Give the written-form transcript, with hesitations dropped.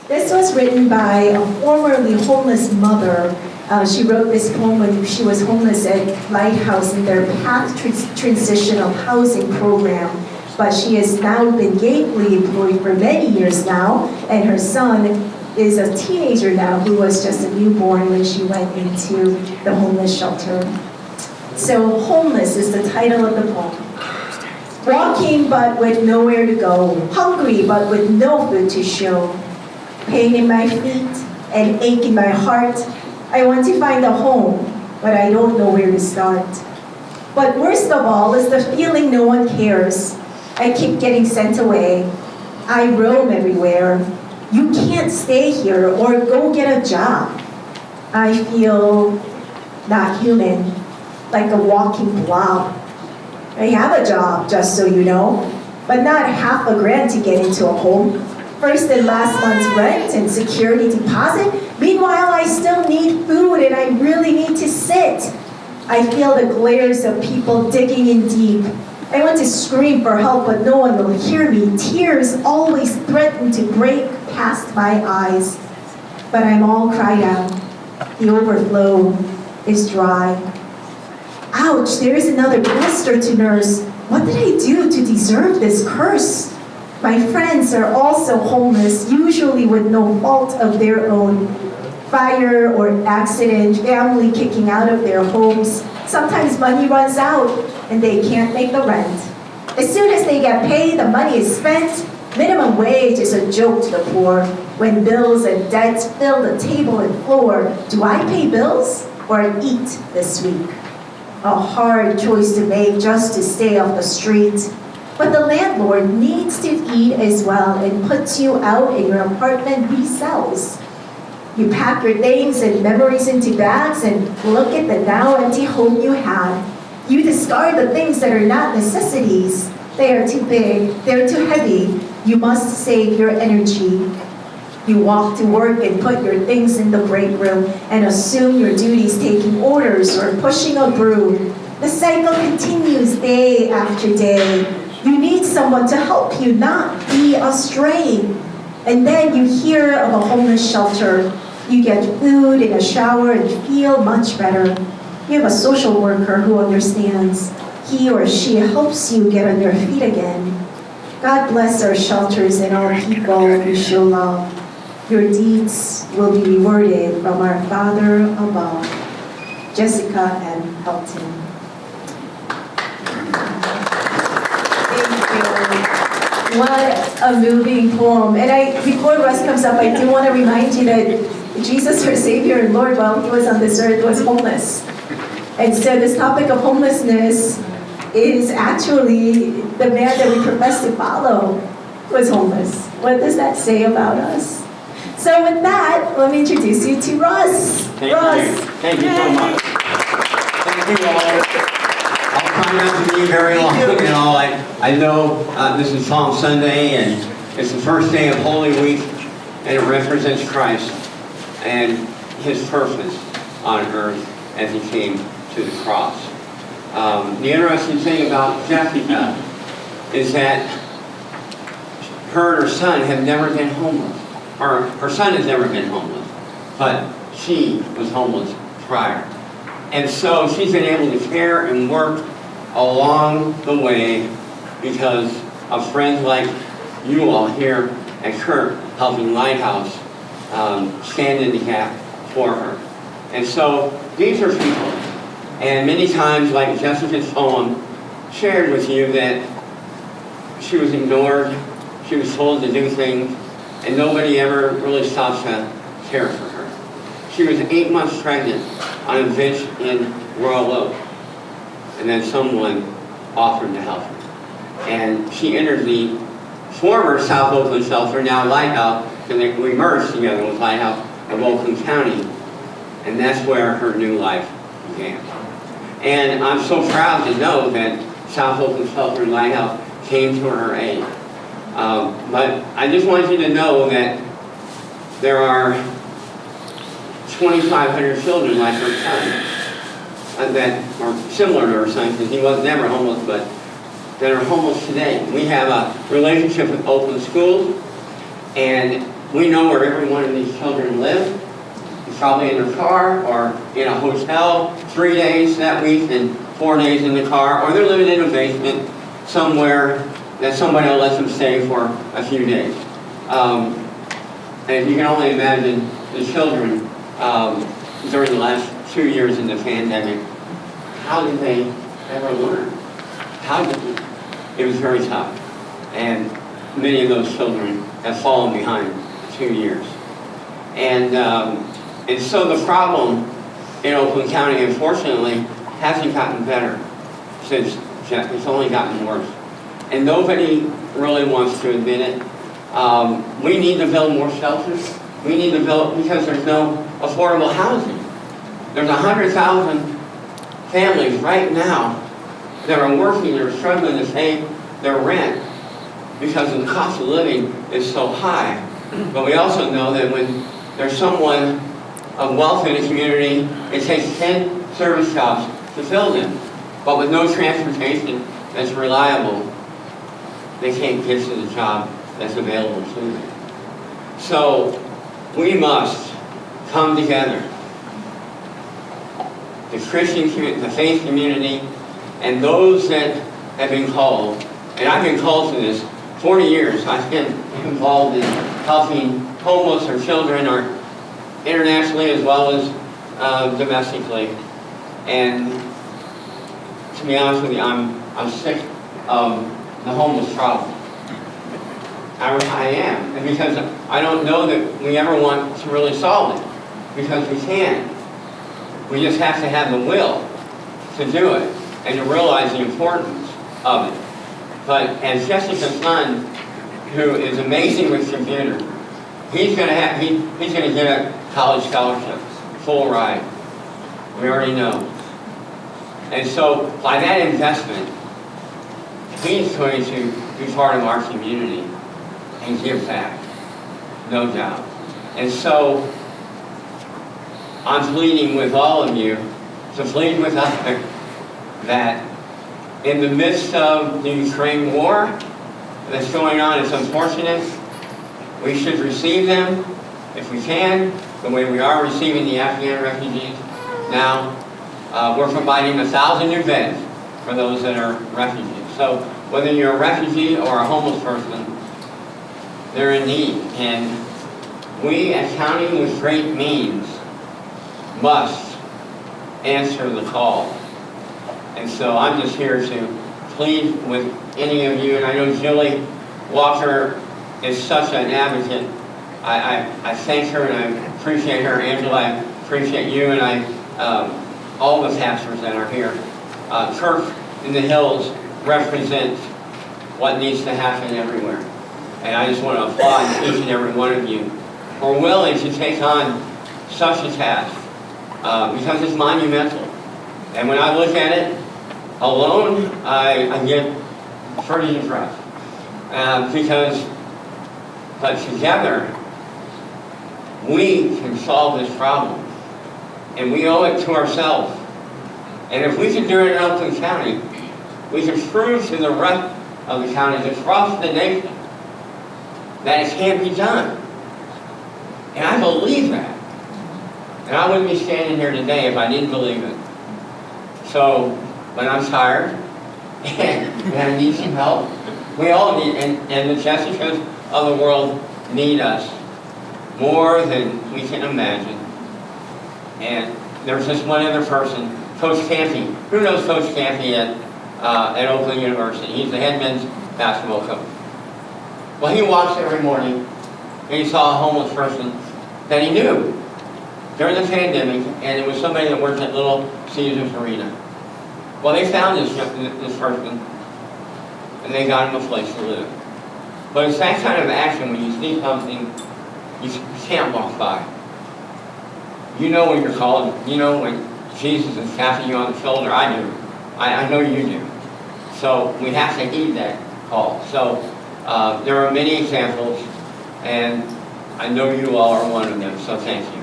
This was written by a formerly homeless mother. She wrote this poem when she was homeless at Lighthouse in their Path Transitional Housing Program. But she has now been gainfully employed for many years now, and her son is a teenager now who was just a newborn when she went into the homeless shelter. So, Homeless is the title of the poem. Walking but with nowhere to go, hungry but with no food to show, pain in my feet and ache in my heart. I want to find a home, but I don't know where to start. But worst of all is the feeling no one cares. I keep getting sent away. I roam everywhere. You can't stay here or go get a job. I feel not human, like a walking blob. I have a job, just so you know, but not $500,000 to get into a home. First and last month's rent and security deposit. Meanwhile, I still need food and I really need to sit. I feel the glares of people digging in deep. I want to scream for help, but no one will hear me. Tears always threaten to break past my eyes. But I'm all cried out. The overflow is dry. Ouch, there is another blister to nurse. What did I do to deserve this curse? My friends are also homeless, usually with no fault of their own. Fire or accident, family kicking out of their homes. Sometimes money runs out and they can't make the rent. As soon as they get paid, the money is spent. Minimum wage is a joke to the poor. When bills and debts fill the table and floor, do I pay bills or eat this week? A hard choice to make just to stay off the street. But the landlord needs to eat as well and puts you out in your apartment resells. You pack your things and memories into bags and look at the now empty home you have. You discard the things that are not necessities. They are too big, they're too heavy. You must save your energy. You walk to work and put your things in the break room and assume your duties taking orders or pushing a broom. The cycle continues day after day. You need someone to help you not be astray. And then you hear of a homeless shelter. You get food and a shower and feel much better. You have a social worker who understands. He or she helps you get on your feet again. God bless our shelters and all people who show love. Your deeds will be rewarded from our Father above. Jessica M. Helton. What a moving poem. And before Russ comes up, I do want to remind you that Jesus, our Savior and Lord, while he was on this earth, was homeless. And so this topic of homelessness is actually the man that we profess to follow was homeless. What does that say about us? So with that, let me introduce you to Russ. Thank you. Thank you so much. Thank you all. I'll try not to be very long. I know this is Palm Sunday, and it's the first day of Holy Week, and it represents Christ and his purpose on earth as he came to the cross. The interesting thing about Jessica is that her and her son have never been homeless. Her son has never been homeless, but she was homeless prior. And so she's been able to care and work along the way because of friends like you all here at Kirk helping Lighthouse stand in the gap for her. And so these are people. And many times, like Jessica's poem shared with you, that she was ignored, she was told to do things, and nobody ever really stopped to care for her. She was 8 months pregnant on a bench in Royal Oak, and then someone offered to help her. And she entered the former South Oakland shelter, now Lighthouse, and we merged together with Lighthouse of Oakland County, and that's where her new life began. And I'm so proud to know that South Oakland Shelter and Lighthouse came to her aid. But I just want you to know that there are 2,500 children like her son that are similar to her son, because he was never homeless, but that are homeless today. We have a relationship with Oakland Schools, and We know where every one of these children live. It's probably in their car or in a hotel 3 days that week and 4 days in the car, or they're living in a basement somewhere that somebody will let them stay for a few days. And you can only imagine the children during the last 2 years in the pandemic. How did they ever learn? It was very tough. And many of those children have fallen behind 2 years. And so the problem in Oakland County, unfortunately, hasn't gotten better since Jeff. It's only gotten worse. And nobody really wants to admit it. We need to build more shelters. We need to build, because there's no affordable housing. There's 100,000 families right now that are working, they're struggling to pay their rent because the cost of living is so high. But we also know that when there's someone of wealth in a community, it takes 10 service jobs to fill them. But with no transportation that's reliable, they can't get to the job that's available to them. So we must come together. The Christian community, the faith community, and those that have been called, and I've been called to this 40 years. I've been involved in helping homeless or children, or internationally as well as domestically. And to be honest with you, I'm sick of the homeless problem. I am, and because I don't know that we ever want to really solve it, because we can't. We just have to have the will to do it and to realize the importance of it. But as Jessica's son, who is amazing with computers, he's going to get a college scholarship, full ride. We already know. And so by that investment, he's going to be part of our community and give back, no doubt. And so I'm pleading with all of you to plead with others that in the midst of the Ukraine war that's going on, it's unfortunate. We should receive them if we can, the way we are receiving the Afghan refugees now. We're providing 1,000 new beds for those that are refugees. So whether you're a refugee or a homeless person, they're in need. And we at County with Great Means must answer the call. And so I'm just here to plead with any of you, and I know Julie Walker is such an advocate. I thank her and I appreciate her. Angela, I appreciate you, and all the pastors that are here. Kirk in the Hills represents what needs to happen everywhere. And I just want to applaud each and every one of you for willing to take on such a task, because it's monumental. And when I look at it alone, I get pretty depressed. But together, we can solve this problem. And we owe it to ourselves. And if we can do it in Oakland County, we can prove to the rest of the counties across the nation that it can be done. And I believe that. And I wouldn't be standing here today if I didn't believe it. So, when I'm tired and I need some help, we all need, and the Jessicas of the world need us more than we can imagine. And there's just one other person, Coach Campy. Who knows Coach Campy at Oakland University? He's the head men's basketball coach. Well, he walks every morning and he saw a homeless person that he knew during the pandemic, and it was somebody that worked at Little Caesars Arena. Well, they found this person and they got him a place to live. But it's that kind of action when you see something you can't walk by. You know when you're called, you know when Jesus is tapping you on the shoulder. I do. I know you do. So we have to heed that call. So there are many examples, and I know you all are one of them, so thank you.